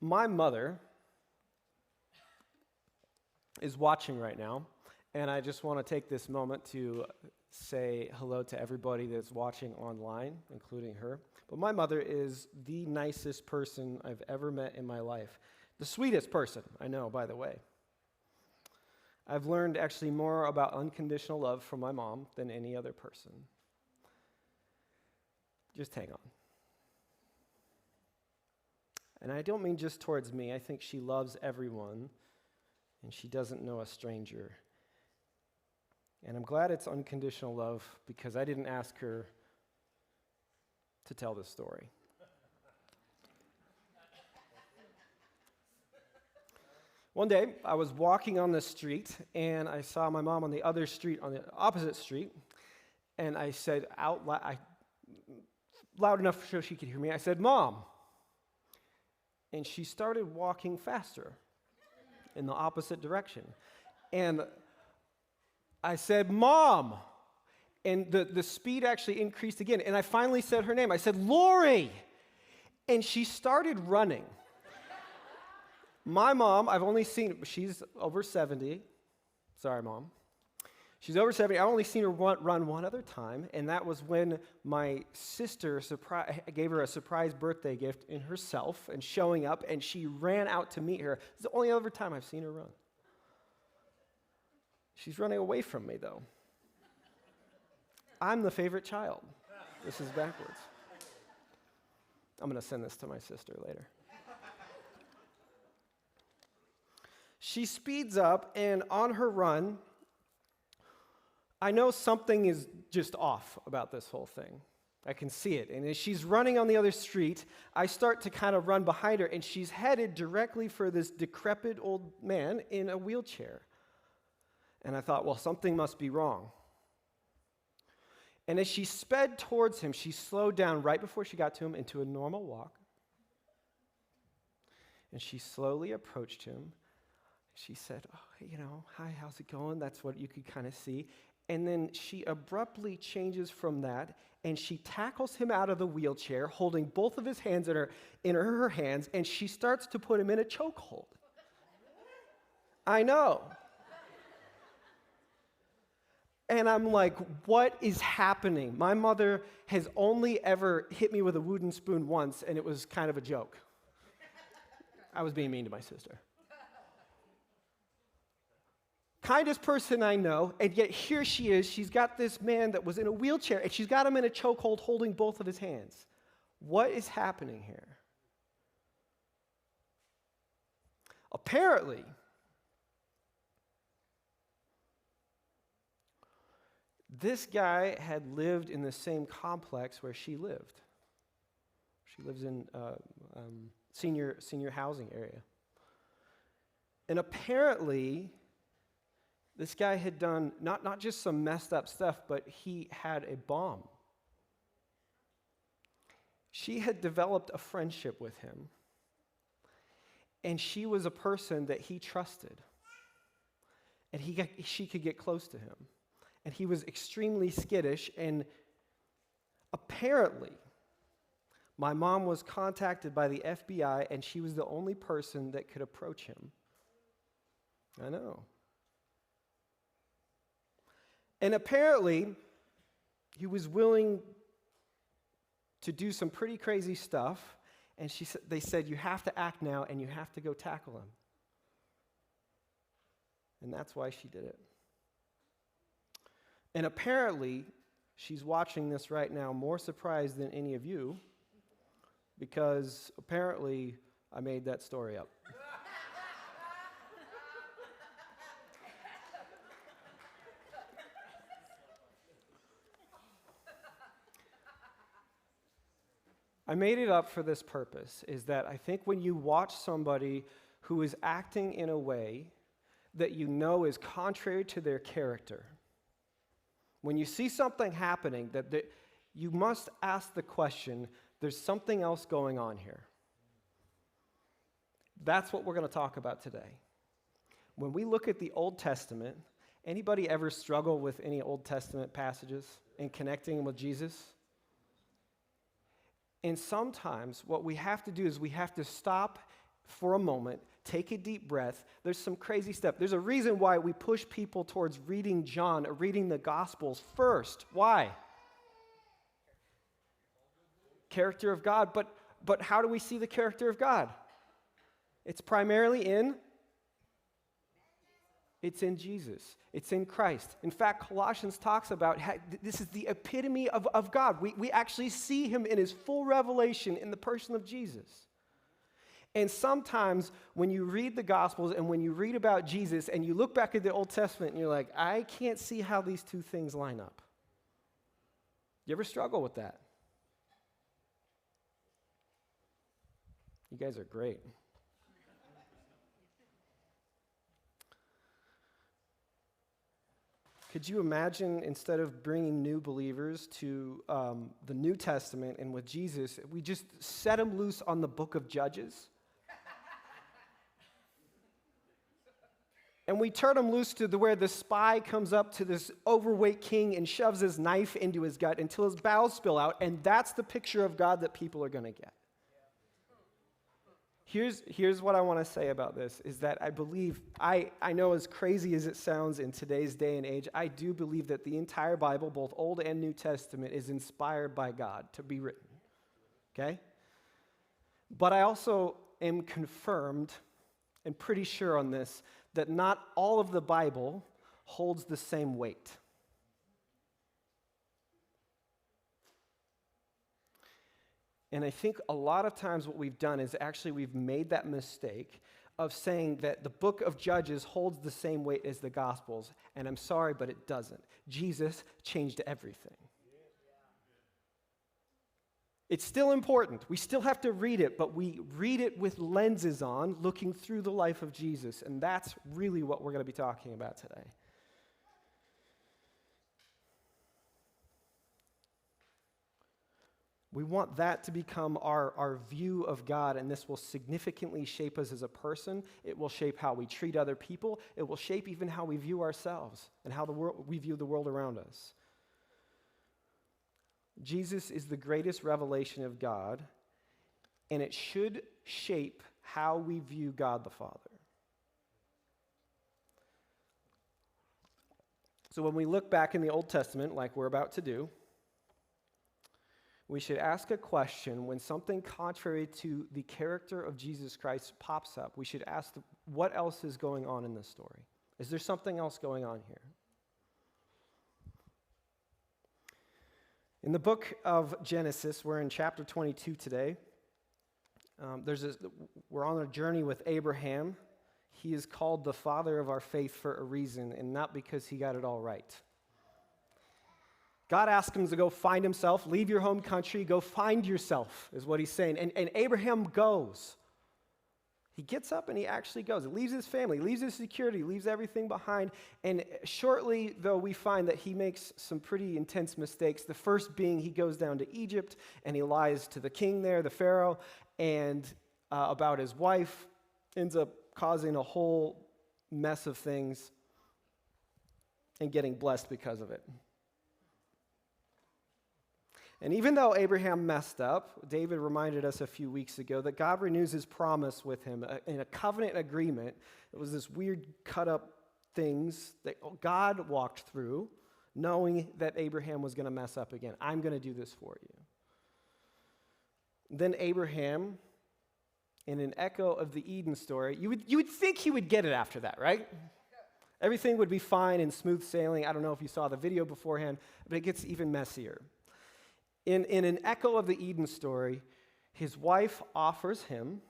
My mother is watching right now, and I just want to take this moment to say hello to everybody that's watching online, including her. But my mother is the nicest person I've ever met in my life. The sweetest person, I know, by the way. I've learned actually more about unconditional love from my mom than any other person. Just hang on. And I don't mean just towards me. I think she loves everyone, and she doesn't know a stranger. And I'm glad it's unconditional love because I didn't ask her to tell this story. One day, I was walking on the street, and I saw my mom on the other street, on the opposite street, and I said out loud, loud enough so she could hear me, I said, "Mom." And she started walking faster in the opposite direction. And I said, "Mom." And the speed actually increased again. And I finally said her name. I said, "Lori." And she started running. My mom, I've only seen, she's over 70. Sorry, Mom. She's over 70. I've only seen her run one other time, and that was when my sister gave her a surprise birthday gift in herself and showing up, and she ran out to meet her. It's the only other time I've seen her run. She's running away from me, though. I'm the favorite child. This is backwards. I'm going to send this to my sister later. She speeds up, and on her run, I know something is just off about this whole thing. I can see it. And as she's running on the other street, I start to kind of run behind her, and she's headed directly for this decrepit old man in a wheelchair. And I thought, well, something must be wrong. And as she sped towards him, she slowed down right before she got to him into a normal walk. And she slowly approached him. She said, "Oh, hi, how's it going?" That's what you could kind of see. And then she abruptly changes from that, and she tackles him out of the wheelchair, holding both of his hands in her hands, and she starts to put him in a chokehold. I know. And I'm like, what is happening? My mother has only ever hit me with a wooden spoon once, and it was kind of a joke. I was being mean to my sister. Kindest person I know, and yet here she is. She's got this man that was in a wheelchair, and she's got him in a chokehold holding both of his hands. What is happening here? Apparently, this guy had lived in the same complex where she lived. She lives in senior housing area. And apparently, this guy had done not just some messed up stuff, but he had a bomb. She had developed a friendship with him, and she was a person that he trusted, and she could get close to him. And he was extremely skittish, and apparently, my mom was contacted by the FBI, and she was the only person that could approach him. I know. And apparently, he was willing to do some pretty crazy stuff, and they said, "You have to act now, and you have to go tackle him." And that's why she did it. And apparently, she's watching this right now more surprised than any of you, because apparently I made that story up. I made it up for this purpose, is that I think when you watch somebody who is acting in a way that you know is contrary to their character, when you see something happening, that you must ask the question, there's something else going on here. That's what we're going to talk about today. When we look at the Old Testament, anybody ever struggle with any Old Testament passages and connecting them with Jesus? And sometimes what we have to do is we have to stop for a moment, take a deep breath. There's some crazy stuff. There's a reason why we push people towards reading John or reading the Gospels first. Why? Character of God. But how do we see the character of God? It's primarily it's in Jesus. It's in Christ. In fact, Colossians talks about this is the epitome of God. We actually see him in his full revelation in the person of Jesus. And sometimes when you read the Gospels and when you read about Jesus and you look back at the Old Testament and you're like, I can't see how these two things line up. You ever struggle with that? You guys are great. Could you imagine, instead of bringing new believers to the New Testament and with Jesus, we just set them loose on the book of Judges? And we turn them loose to where the spy comes up to this overweight king and shoves his knife into his gut until his bowels spill out, and that's the picture of God that people are going to get. Here's what I want to say about this, is that I believe, I know as crazy as it sounds in today's day and age, I do believe that the entire Bible, both Old and New Testament, is inspired by God to be written, okay? But I also am confirmed and pretty sure on this, that not all of the Bible holds the same weight. And I think a lot of times what we've done is actually we've made that mistake of saying that the book of Judges holds the same weight as the Gospels. And I'm sorry, but it doesn't. Jesus changed everything. It's still important. We still have to read it, but we read it with lenses on, looking through the life of Jesus. And that's really what we're going to be talking about today. We want that to become our view of God, and this will significantly shape us as a person. It will shape how we treat other people. It will shape even how we view ourselves and how we view the world around us. Jesus is the greatest revelation of God, and it should shape how we view God the Father. So when we look back in the Old Testament, like we're about to do, we should ask a question when something contrary to the character of Jesus Christ pops up. We should ask, what else is going on in this story? Is there something else going on here? In the book of Genesis, we're in chapter 22 today. We're on a journey with Abraham. He is called the father of our faith for a reason, and not because he got it all right. God asked him to go find himself, leave your home country, go find yourself, is what he's saying. And Abraham goes. He gets up and he actually goes. He leaves his family, leaves his security, leaves everything behind. And shortly, though, we find that he makes some pretty intense mistakes. The first being he goes down to Egypt and he lies to the king there, the Pharaoh, and about his wife, ends up causing a whole mess of things and getting blessed because of it. And even though Abraham messed up, David reminded us a few weeks ago that God renews his promise with him in a covenant agreement. It was this weird cut-up things that God walked through, knowing that Abraham was going to mess up again. I'm going to do this for you. Then Abraham, in an echo of the Eden story, you would think he would get it after that, right? Everything would be fine and smooth sailing. I don't know if you saw the video beforehand, but it gets even messier. In an echo of the Eden story, his wife offers him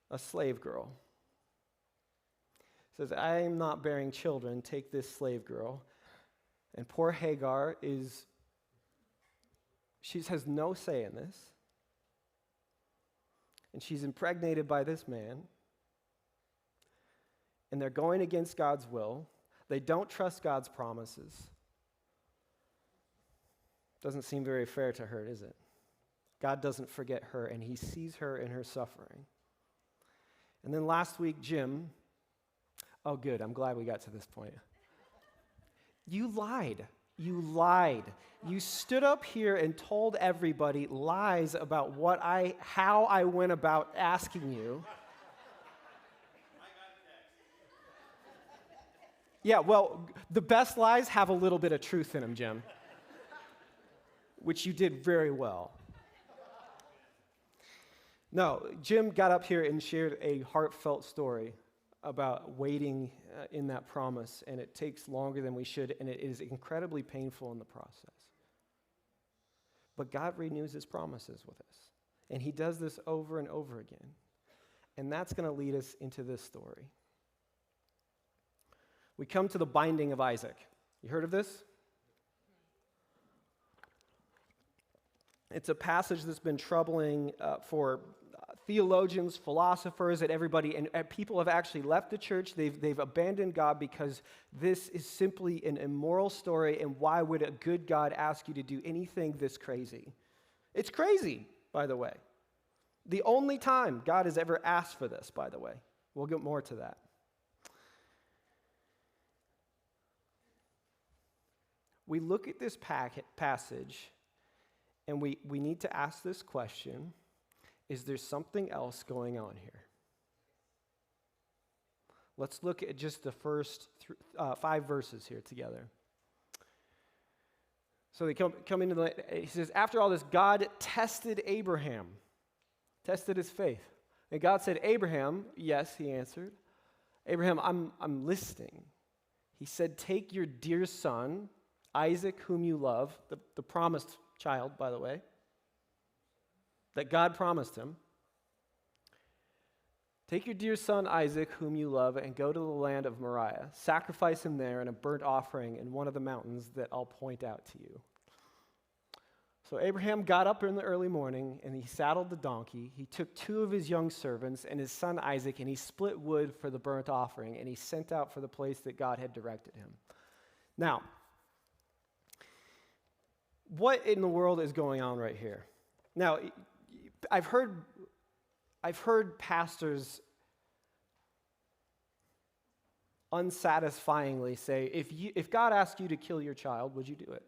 a slave girl. Says, I am not bearing children, take this slave girl. And poor Hagar she has no say in this. And she's impregnated by this man. And they're going against God's will. They don't trust God's promises. Doesn't seem very fair to her, is it? God doesn't forget her, and he sees her in her suffering. And then last week, Jim, oh good, I'm glad we got to this point. You lied. You lied. You stood up here and told everybody lies about how I went about asking you. Yeah, well, the best lies have a little bit of truth in them, Jim, which you did very well. No, Jim got up here and shared a heartfelt story about waiting in that promise, and it takes longer than we should, and it is incredibly painful in the process. But God renews his promises with us, and he does this over and over again. And that's going to lead us into this story. We come to the binding of Isaac. You heard of this? It's a passage that's been troubling for theologians, philosophers, and everybody, and people have actually left the church. They've abandoned God because this is simply an immoral story, and why would a good God ask you to do anything this crazy? It's crazy, by the way. The only time God has ever asked for this, by the way. We'll get more to that. We look at this passage, and we need to ask this question: is there something else going on here? Let's look at just the first 5 verses here together. So they come into he says, after all this, God tested Abraham, tested his faith. And God said, Abraham, yes, he answered. Abraham, I'm listening. He said, take your dear son, Isaac, whom you love, the promised child, by the way, that God promised him. Take your dear son Isaac, whom you love, and go to the land of Moriah. Sacrifice him there in a burnt offering in one of the mountains that I'll point out to you. So Abraham got up in the early morning, and he saddled the donkey. He took 2 of his young servants and his son Isaac, and he split wood for the burnt offering, and he sent out for the place that God had directed him. Now, what in the world is going on right here? Now, I've heard pastors unsatisfyingly say, if God asked you to kill your child, would you do it?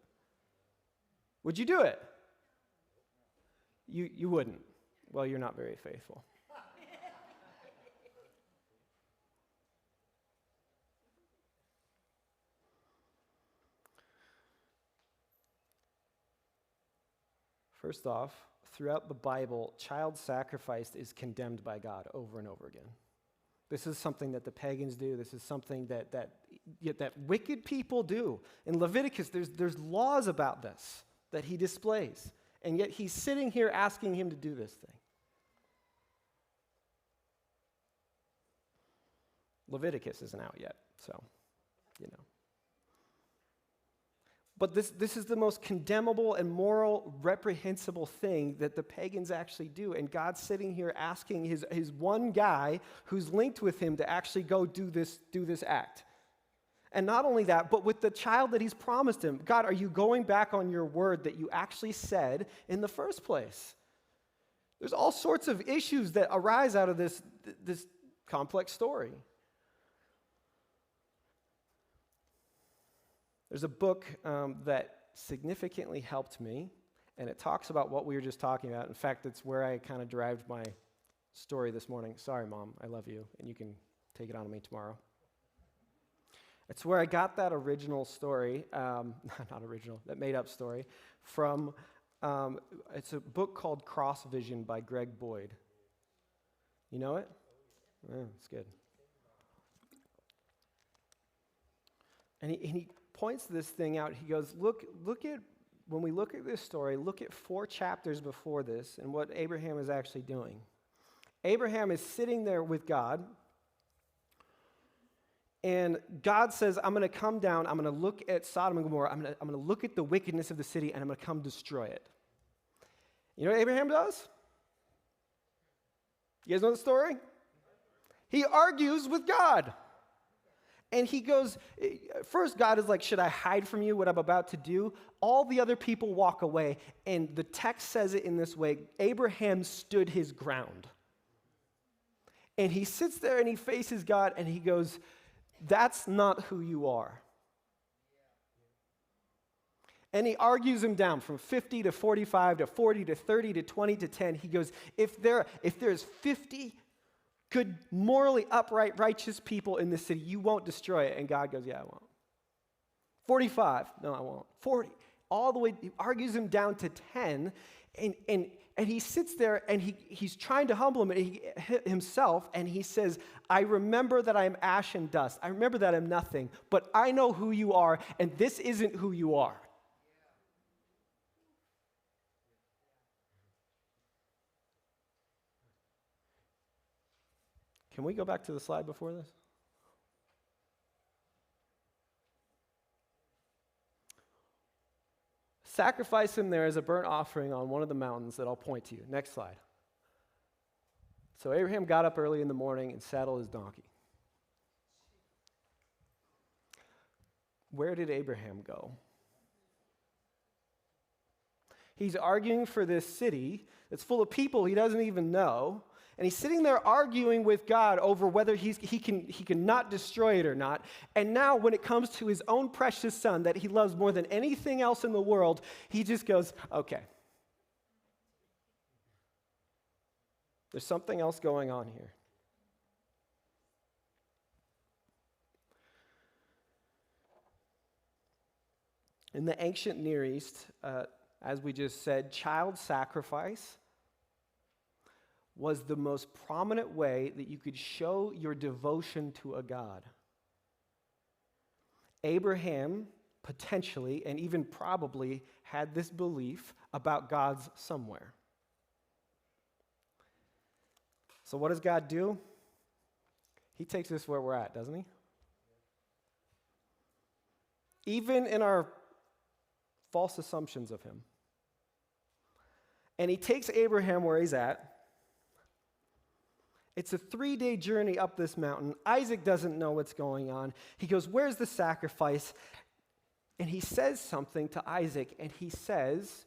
Would you do it? You wouldn't. Well, you're not very faithful. First off, throughout the Bible, child sacrifice is condemned by God over and over again. This is something that the pagans do. This is something that wicked people do. In Leviticus, there's laws about this that he displays. And yet he's sitting here asking him to do this thing. Leviticus isn't out yet, so, you know. But this is the most condemnable and moral, reprehensible thing that the pagans actually do. And God's sitting here asking his one guy who's linked with him to actually go do this act. And not only that, but with the child that he's promised him. God, are you going back on your word that you actually said in the first place? There's all sorts of issues that arise out of this complex story. There's a book that significantly helped me, and it talks about what we were just talking about. In fact, it's where I kind of derived my story this morning. Sorry, Mom, I love you, and you can take it on me tomorrow. It's where I got that original story, not original, that made-up story, from, it's a book called Cross Vision by Greg Boyd. You know it? Yeah, it's good. And he points this thing out. He goes, look at, when we look at this story, look at 4 chapters before this and what Abraham is actually doing. Abraham is sitting there with God, and God says, I'm going to come down, I'm going to look at Sodom and Gomorrah, I'm going to look at the wickedness of the city, and I'm going to come destroy it. You know what Abraham does? You guys know the story? He argues with God. And he goes, first God is like, should I hide from you what I'm about to do? All the other people walk away, and the text says it in this way: Abraham stood his ground. And he sits there and he faces God and he goes, that's not who you are. And he argues him down from 50 to 45 to 40 to 30 to 20 to 10. He goes, if there's 50 good, morally upright, righteous people in this city, you won't destroy it. And God goes, yeah, I won't. 45, no, I won't. 40, all the way, he argues him down to 10. And he sits there and he's trying to humble himself, and he says, I remember that I am ash and dust. I remember that I'm nothing, but I know who you are, and this isn't who you are. Can we go back to the slide before this? Sacrifice him there as a burnt offering on one of the mountains that I'll point to you. Next slide. So Abraham got up early in the morning and saddled his donkey. Where did Abraham go? He's arguing for this city that's full of people he doesn't even know. And he's sitting there arguing with God over whether he can not destroy it or not. And now when it comes to his own precious son that he loves more than anything else in the world, he just goes, okay. There's something else going on here. In the ancient Near East, as we just said, child sacrifice was the most prominent way that you could show your devotion to a God. Abraham potentially, and even probably, had this belief about God's somewhere. So what does God do? He takes us where we're at, doesn't he? Even in our false assumptions of him. And he takes Abraham where he's at. It's a 3-day journey up this mountain. Isaac doesn't know what's going on. He goes, where's the sacrifice? And he says something to Isaac, and he says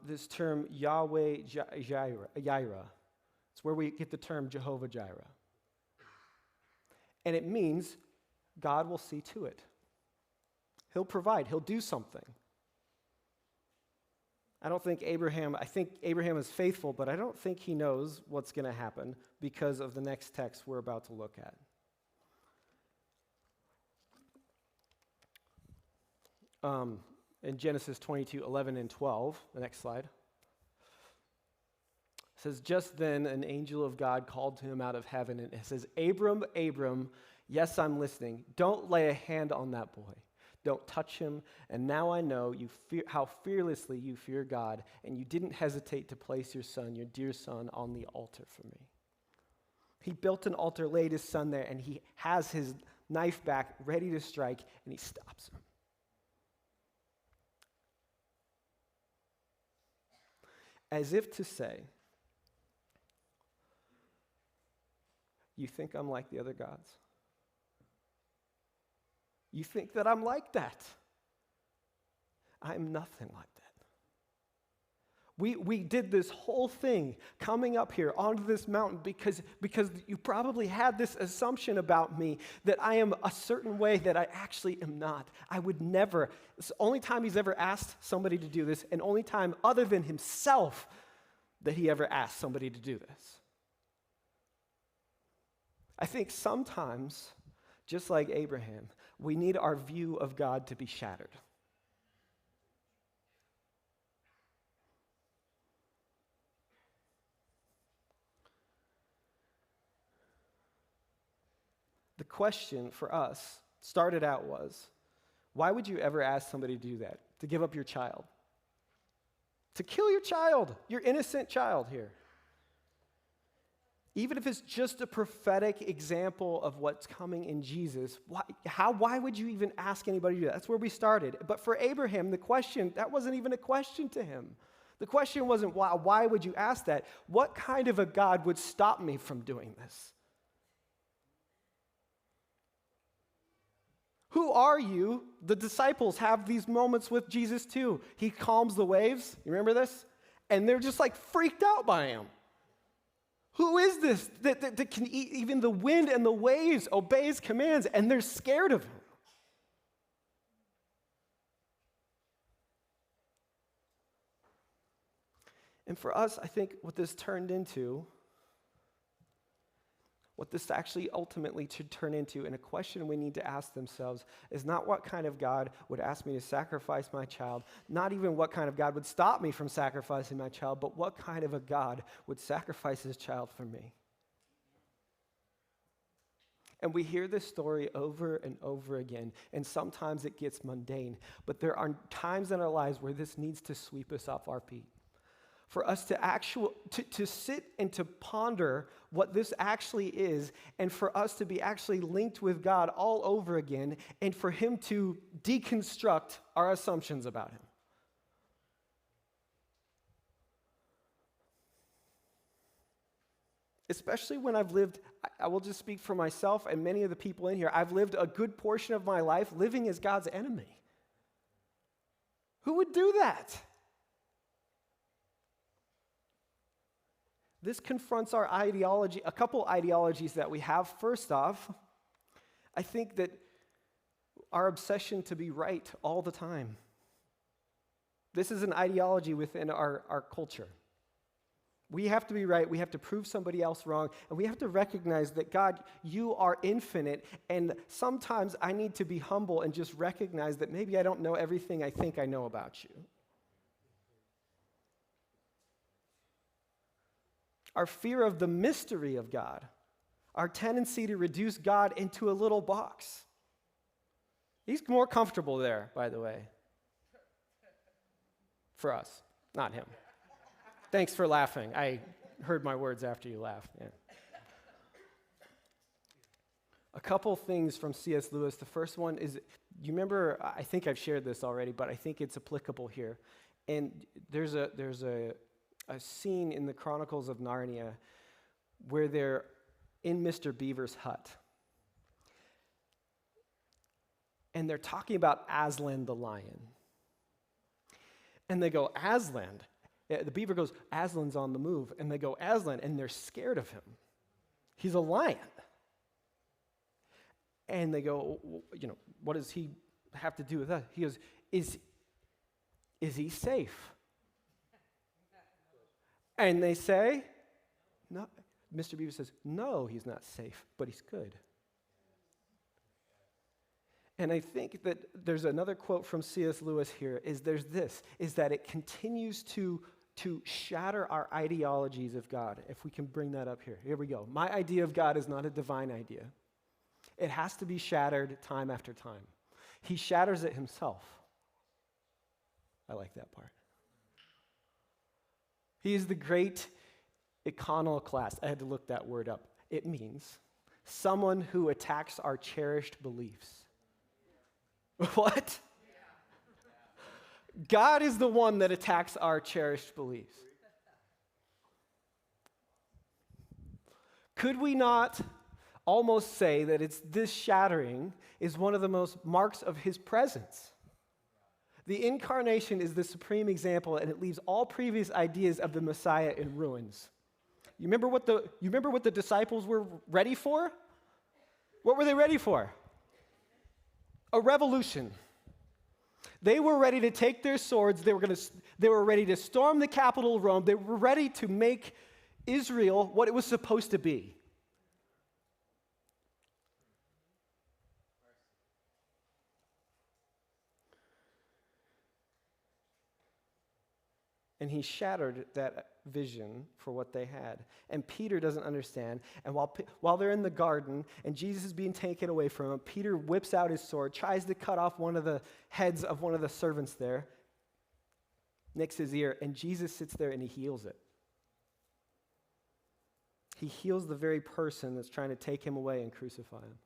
this term, Yahweh Jireh. It's where we get the term Jehovah Jireh. And it means God will see to it. He'll provide. He'll do something. I think Abraham is faithful, but I don't think he knows what's going to happen because of the next text we're about to look at. In Genesis 22, 11 and 12, the next slide, it says, just then an angel of God called to him out of heaven, and it says, Abram, Abram, yes, I'm listening. Don't lay a hand on that boy. Don't touch him. And now I know how fearlessly you fear God, and you didn't hesitate to place your son, your dear son, on the altar for me. He built an altar, laid his son there, and he has his knife back, ready to strike, and he stops him. As if to say, you think I'm like the other gods? You think that I'm like that? I'm nothing like that. We did this whole thing coming up here onto this mountain because you probably had this assumption about me that I am a certain way that I actually am not. I would never. It's the only time he's ever asked somebody to do this, and only time other than himself that he ever asked somebody to do this. I think sometimes, just like Abraham, we need our view of God to be shattered. The question for us started out was, why would you ever ask somebody to do that? To give up your child? To kill your child, your innocent child here? Even if it's just a prophetic example of what's coming in Jesus, why would you even ask anybody to do that? That's where we started. But for Abraham, that wasn't even a question to him. The question wasn't, why would you ask that? What kind of a God would stop me from doing this? Who are you? The disciples have these moments with Jesus too. He calms the waves. You remember this? And they're just like freaked out by him. Who is this that can even the wind and the waves obey his commands, and they're scared of him? And for us, I think what this actually ultimately should turn into, and a question we need to ask themselves, is not what kind of God would ask me to sacrifice my child, not even what kind of God would stop me from sacrificing my child, but what kind of a God would sacrifice his child for me. And we hear this story over and over again, and sometimes it gets mundane, but there are times in our lives where this needs to sweep us off our feet. For us to sit and to ponder what this actually is, and for us to be actually linked with God all over again, and for him to deconstruct our assumptions about him. Especially when I've lived, I will just speak for myself and many of the people in here, I've lived a good portion of my life living as God's enemy. Who would do that? This confronts our ideology, a couple ideologies that we have. First off, I think that our obsession to be right all the time. This is an ideology within our culture. We have to be right, we have to prove somebody else wrong, and we have to recognize that, God, you are infinite, and sometimes I need to be humble and just recognize that maybe I don't know everything I think I know about you. Our fear of the mystery of God, our tendency to reduce God into a little box. He's more comfortable there, by the way. For us, not him. Thanks for laughing. I heard my words after you laughed. Yeah. A couple things from C.S. Lewis. The first one is, you remember, I think I've shared this already, but I think it's applicable here. And there's a scene in the Chronicles of Narnia where they're in Mr. Beaver's hut. And they're talking about Aslan the lion. And they go, Aslan? The beaver goes, Aslan's on the move. And they go, Aslan, and they're scared of him. He's a lion. And they go, what does he have to do with that? He goes, is he safe? And they say, no. Mr. Beaver says, no, he's not safe, but he's good. And I think that there's another quote from C.S. Lewis here, is that it continues to shatter our ideologies of God, if we can bring that up here. Here we go. My idea of God is not a divine idea. It has to be shattered time after time. He shatters it himself. I like that part. He is the great iconoclast. I had to look that word up. It means someone who attacks our cherished beliefs. What? God is the one that attacks our cherished beliefs. Could we not almost say that this shattering is one of the most marks of his presence? The incarnation is the supreme example, and it leaves all previous ideas of the Messiah in ruins. You remember what the disciples were ready for? What were they ready for? A revolution. They were ready to take their swords. They were ready to storm the capital of Rome. They were ready to make Israel what it was supposed to be. And he shattered that vision for what they had. And Peter doesn't understand. And while they're in the garden and Jesus is being taken away from him, Peter whips out his sword, tries to cut off one of the heads of one of the servants there, nicks his ear, and Jesus sits there and he heals it. He heals the very person that's trying to take him away and crucify him.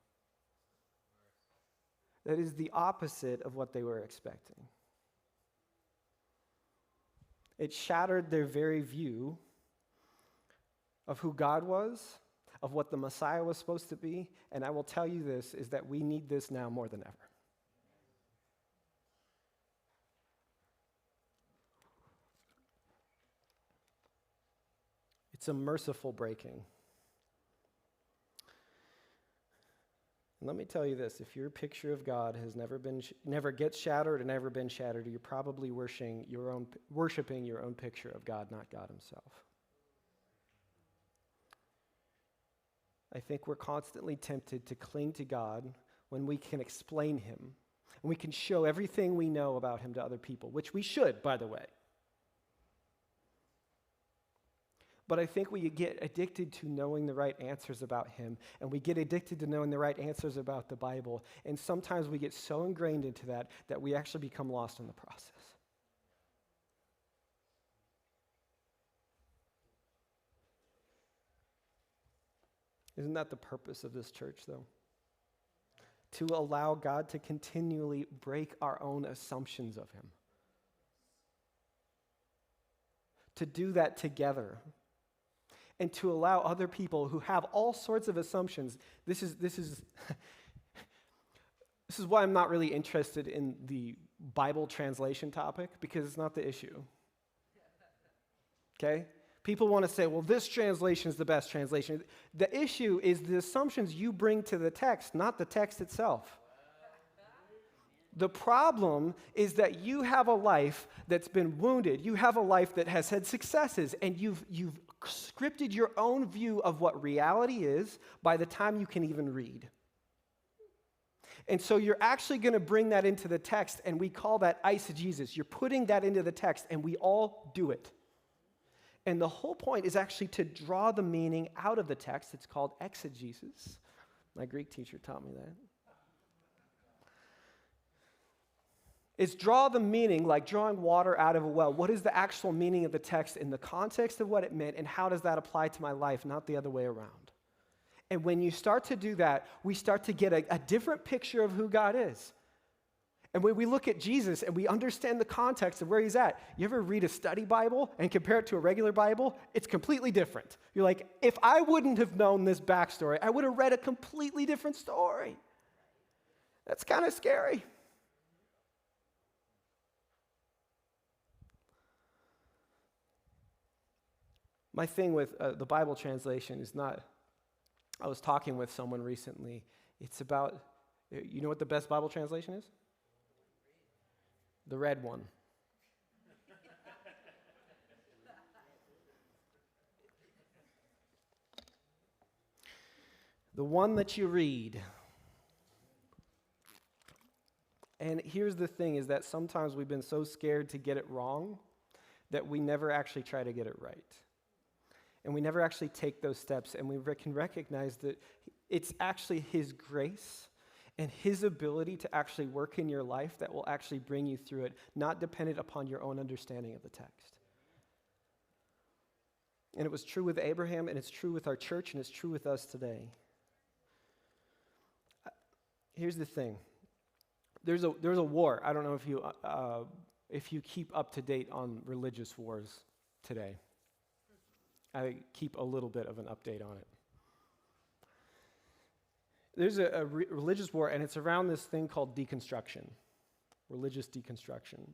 That is the opposite of what they were expecting. It shattered their very view of who God was, of what the Messiah was supposed to be, and I will tell you this, is that we need this now more than ever. It's a merciful breaking. And let me tell you this, if your picture of God has never gets shattered and never been shattered, you're probably worshiping your own picture of God, not God himself. I think we're constantly tempted to cling to God when we can explain him, and we can show everything we know about him to other people, which we should, by the way. But I think we get addicted to knowing the right answers about him, and we get addicted to knowing the right answers about the Bible, and sometimes we get so ingrained into that that we actually become lost in the process. Isn't that the purpose of this church, though? To allow God to continually break our own assumptions of him. To do that together. And to allow other people who have all sorts of assumptions. This is why I'm not really interested in the Bible translation topic, because it's not the issue. Okay? People want to say, well, this translation is the best translation. The issue is the assumptions you bring to the text, not the text itself. The problem is that you have a life that's been wounded. You have a life that has had successes, and you've scripted your own view of what reality is by the time you can even read. And so you're actually going to bring that into the text, and we call that eisegesis. You're putting that into the text, and we all do it. And the whole point is actually to draw the meaning out of the text. It's called exegesis. My Greek teacher taught me that. It's draw the meaning like drawing water out of a well. What is the actual meaning of the text in the context of what it meant, and how does that apply to my life, not the other way around? And when you start to do that, we start to get a different picture of who God is. And when we look at Jesus and we understand the context of where he's at, you ever read a study Bible and compare it to a regular Bible? It's completely different. You're like, if I wouldn't have known this backstory, I would have read a completely different story. That's kind of scary. My thing with the Bible translation is not, I was talking with someone recently, it's about, you know what the best Bible translation is? The red one. The one that you read. And here's the thing, is that sometimes we've been so scared to get it wrong that we never actually try to get it right. And we never actually take those steps, and we can recognize that it's actually his grace and his ability to actually work in your life that will actually bring you through it, not dependent upon your own understanding of the text. And it was true with Abraham, and it's true with our church, and it's true with us today. Here's the thing. There's a war. I don't know if you keep up to date on religious wars today. I keep a little bit of an update on it. There's a religious war, and it's around this thing called deconstruction, religious deconstruction.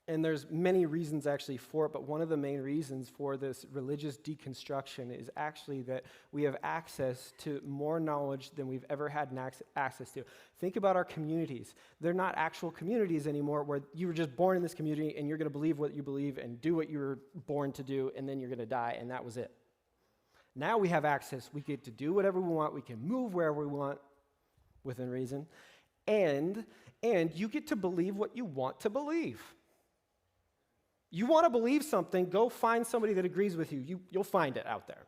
And there's many reasons actually for it, but one of the main reasons for this religious deconstruction is actually that we have access to more knowledge than we've ever had access to. Think about our communities. They're not actual communities anymore where you were just born in this community and you're going to believe what you believe and do what you were born to do, and then you're going to die, and that was it. Now we have access. We get to do whatever we want. We can move wherever we want within reason. And you get to believe what you want to believe. You want to believe something, go find somebody that agrees with you. You'll find it out there.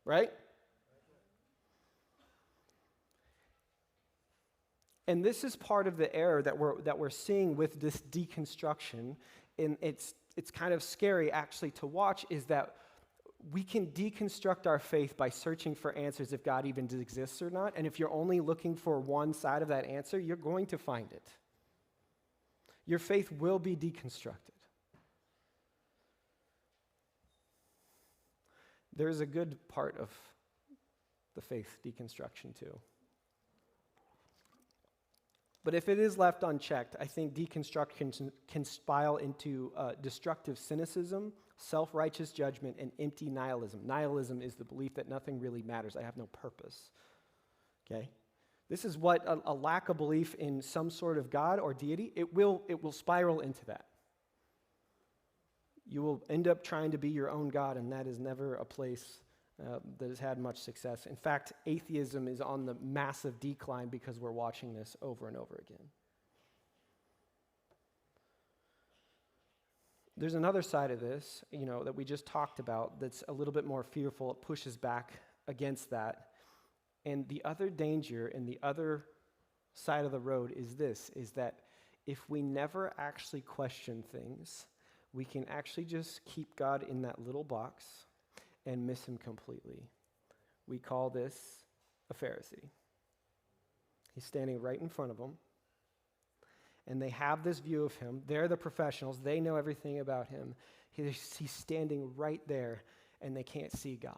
Right? And this is part of the error that we're seeing with this deconstruction, and it's kind of scary actually to watch, is that we can deconstruct our faith by searching for answers if God even exists or not. And if you're only looking for one side of that answer, you're going to find it. Your faith will be deconstructed. There's a good part of the faith deconstruction too. But if it is left unchecked, I think deconstruction can spiral into destructive cynicism, self-righteous judgment, and empty nihilism. Nihilism is the belief that nothing really matters. I have no purpose. Okay? This is what a lack of belief in some sort of God or deity, it will spiral into that. You will end up trying to be your own God, and that is never a place that has had much success. In fact, atheism is on the massive decline because we're watching this over and over again. There's another side of this, that we just talked about that's a little bit more fearful. It pushes back against that. And the other danger and the other side of the road is this, is that if we never actually question things, we can actually just keep God in that little box and miss him completely. We call this a Pharisee. He's standing right in front of them, and they have this view of him. They're the professionals. They know everything about him. He's standing right there, and they can't see God.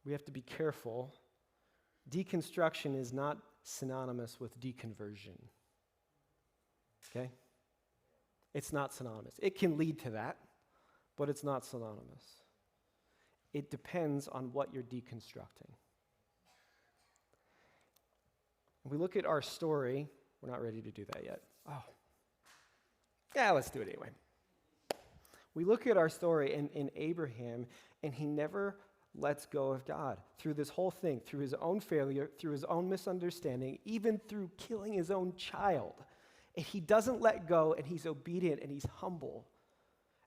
We have to be careful. Deconstruction is not synonymous with deconversion. Okay? It's not synonymous. It can lead to that, but it's not synonymous. It depends on what you're deconstructing. We look at our story. We're not ready to do that yet. Oh. Yeah, let's do it anyway. We look at our story in Abraham, and he never lets go of God through this whole thing, through his own failure, through his own misunderstanding, even through killing his own child. And he doesn't let go, and he's obedient, and he's humble.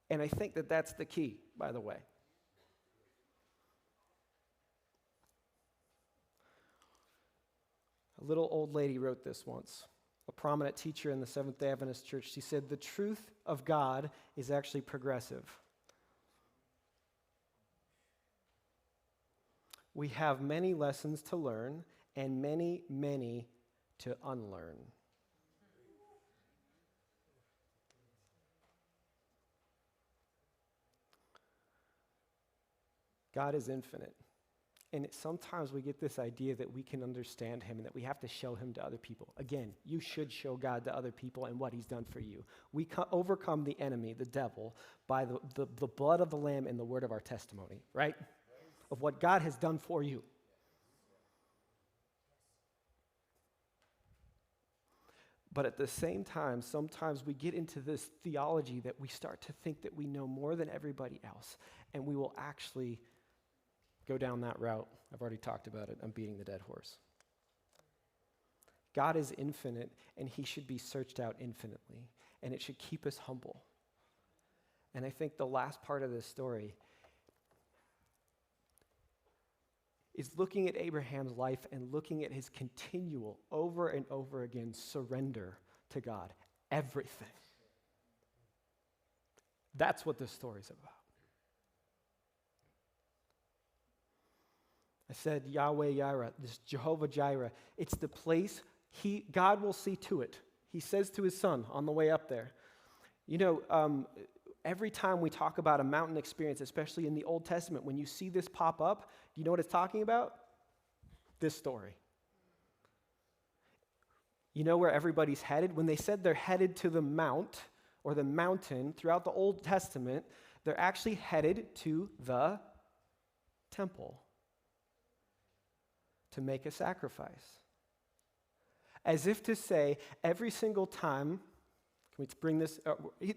And I think that that's the key, by the way. A little old lady wrote this once, a prominent teacher in the Seventh-day Adventist Church. She said, "The truth of God is actually progressive. We have many lessons to learn and many, many to unlearn." God is infinite. And sometimes we get this idea that we can understand him and that we have to show him to other people. Again, you should show God to other people and what he's done for you. We overcome the enemy, the devil, by the blood of the Lamb and the word of our testimony, right? Of what God has done for you. But at the same time, sometimes we get into this theology that we start to think that we know more than everybody else, and we will actually go down that route. I've already talked about it. I'm beating the dead horse. God is infinite, and he should be searched out infinitely, and it should keep us humble. And I think the last part of this story is looking at Abraham's life and looking at his continual, over and over again, surrender to God. Everything. That's what this story's about. I said Yahweh Jireh, this Jehovah Jireh. It's the place God will see to it. He says to his son on the way up there. Every time we talk about a mountain experience, especially in the Old Testament, when you see this pop up, do you know what it's talking about? This story. You know where everybody's headed? When they said they're headed to the mount or the mountain throughout the Old Testament, they're actually headed to the temple to make a sacrifice. As if to say, every single time, can we bring this?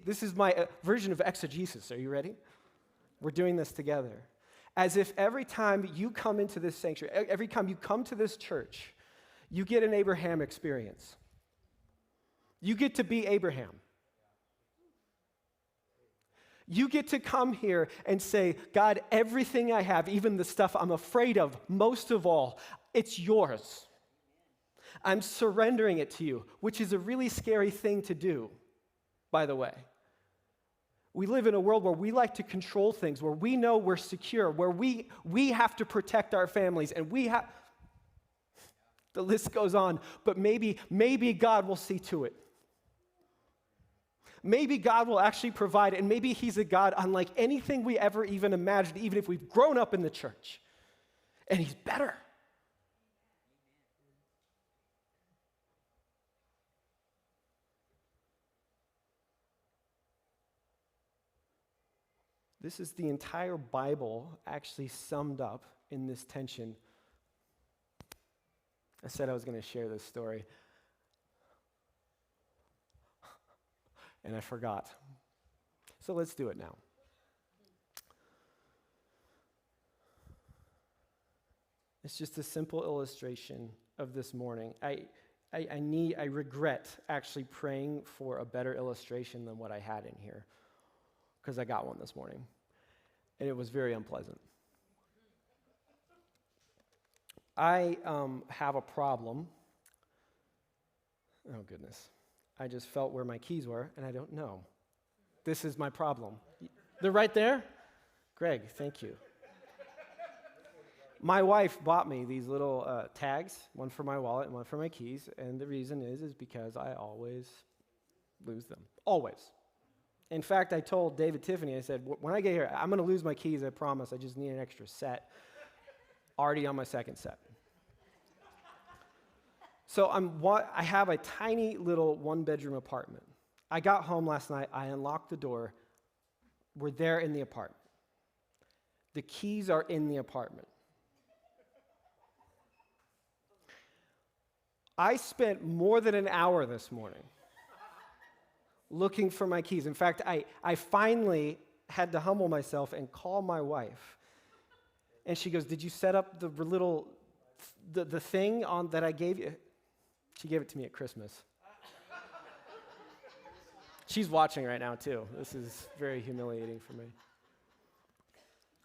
This is my version of exegesis. Are you ready? We're doing this together. As if every time you come into this sanctuary, every time you come to this church, you get an Abraham experience. You get to be Abraham. You get to come here and say, God, everything I have, even the stuff I'm afraid of, most of all, it's yours. I'm surrendering it to you, which is a really scary thing to do, by the way. We live in a world where we like to control things, where we know we're secure, where we have to protect our families, and the list goes on, but maybe God will see to it. Maybe God will actually provide, and maybe he's a God unlike anything we ever even imagined, even if we've grown up in the church. And he's better. This is the entire Bible actually summed up in this tension. I said I was going to share this story, and I forgot. So let's do it now. It's just a simple illustration of this morning. I regret actually praying for a better illustration than what I had in here, because I got one this morning, and it was very unpleasant. I have a problem. Oh, goodness. I just felt where my keys were, and I don't know. This is my problem. They're right there? Greg, thank you. My wife bought me these little tags, one for my wallet and one for my keys, and the reason is because I always lose them. Always. In fact, I told David Tiffany, I said, when I get here, I'm going to lose my keys, I promise. I just need an extra set. Already on my second set. So I have a tiny little one-bedroom apartment. I got home last night. I unlocked the door. We're there in the apartment. The keys are in the apartment. I spent more than an hour this morning looking for my keys. In fact, I finally had to humble myself and call my wife. And she goes, "Did you set up the little, the thing on that I gave you?" She gave it to me at Christmas. She's watching right now too. This is very humiliating for me.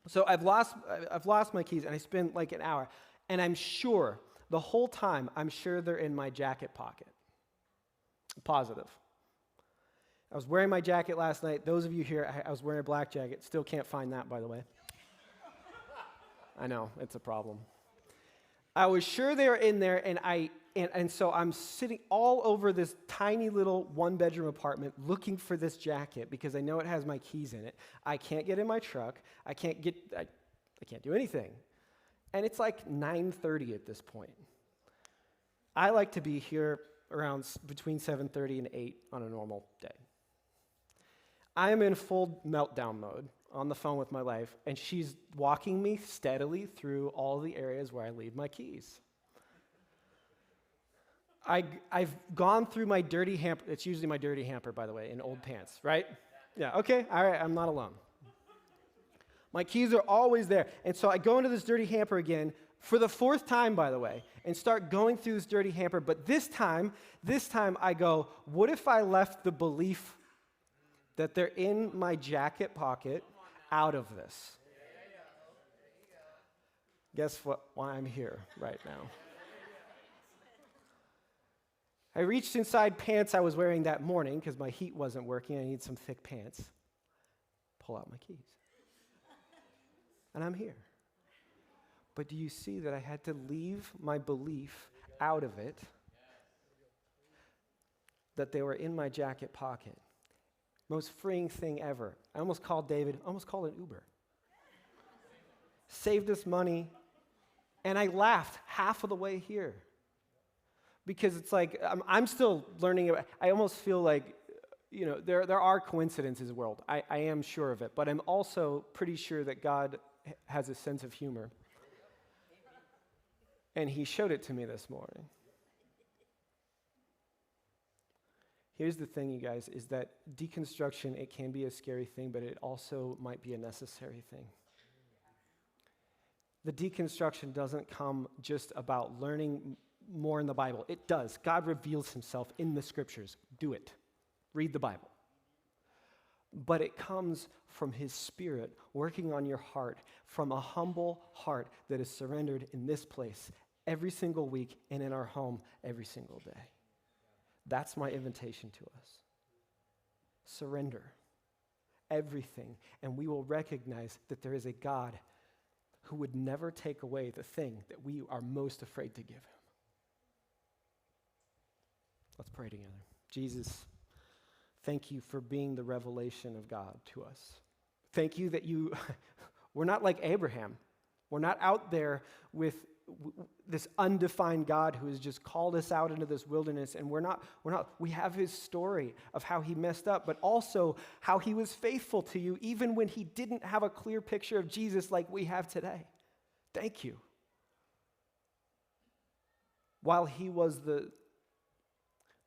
So I've lost my keys, and I spent like an hour, and I'm sure the whole time I'm sure they're in my jacket pocket. Positive. I was wearing my jacket last night. Those of you here, I was wearing a black jacket. Still can't find that, by the way. I know, it's a problem. I was sure they were in there, and so I'm sitting all over this tiny little one-bedroom apartment looking for this jacket because I know it has my keys in it. I can't get in my truck. I can't do anything. And it's like 9:30 at this point. I like to be here around between 7:30 and 8 on a normal day. I am in full meltdown mode on the phone with my wife, and she's walking me steadily through all the areas where I leave my keys. I've gone through my dirty hamper. It's usually my dirty hamper, by the way, in old pants, right? Yeah, okay, all right, I'm not alone. My keys are always there. And so I go into this dirty hamper again, for the fourth time, by the way, and start going through this dirty hamper. But this time I go, what if I left the belief that they're in my jacket pocket out of this? Guess what? Why I'm here right now. I reached inside pants I was wearing that morning because my heat wasn't working. I need some thick pants. Pull out my keys. And I'm here. But do you see that I had to leave my belief out of it, that they were in my jacket pocket? Most freeing thing ever. I almost called David, almost called an Uber. Saved us money, and I laughed half of the way here. Because it's like, I'm still learning about, I almost feel like, there are coincidences in the world. I am sure of it, but I'm also pretty sure that God has a sense of humor. And he showed it to me this morning. Here's the thing, you guys, is that deconstruction, it can be a scary thing, but it also might be a necessary thing. The deconstruction doesn't come just about learning more in the Bible. It does. God reveals himself in the scriptures. Do it. Read the Bible. But it comes from his Spirit working on your heart, from a humble heart that is surrendered in this place every single week and in our home every single day. That's my invitation to us. Surrender everything, and we will recognize that there is a God who would never take away the thing that we are most afraid to give him. Let's pray together. Jesus, thank you for being the revelation of God to us. Thank you that we're not like Abraham. We're not out there with this undefined God who has just called us out into this wilderness, and we have his story of how he messed up, but also how he was faithful to you even when he didn't have a clear picture of Jesus like we have today. Thank you. While he was the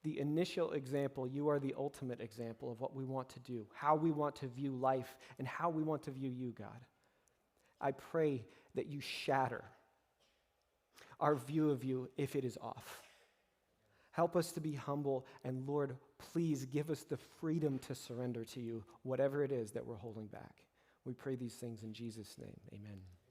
initial example, you are the ultimate example of what we want to do, how we want to view life, and how we want to view you, God. I pray that you shatter our view of you if it is off. Help us to be humble, and Lord, please give us the freedom to surrender to you, whatever it is that we're holding back. We pray these things in Jesus' name. Amen.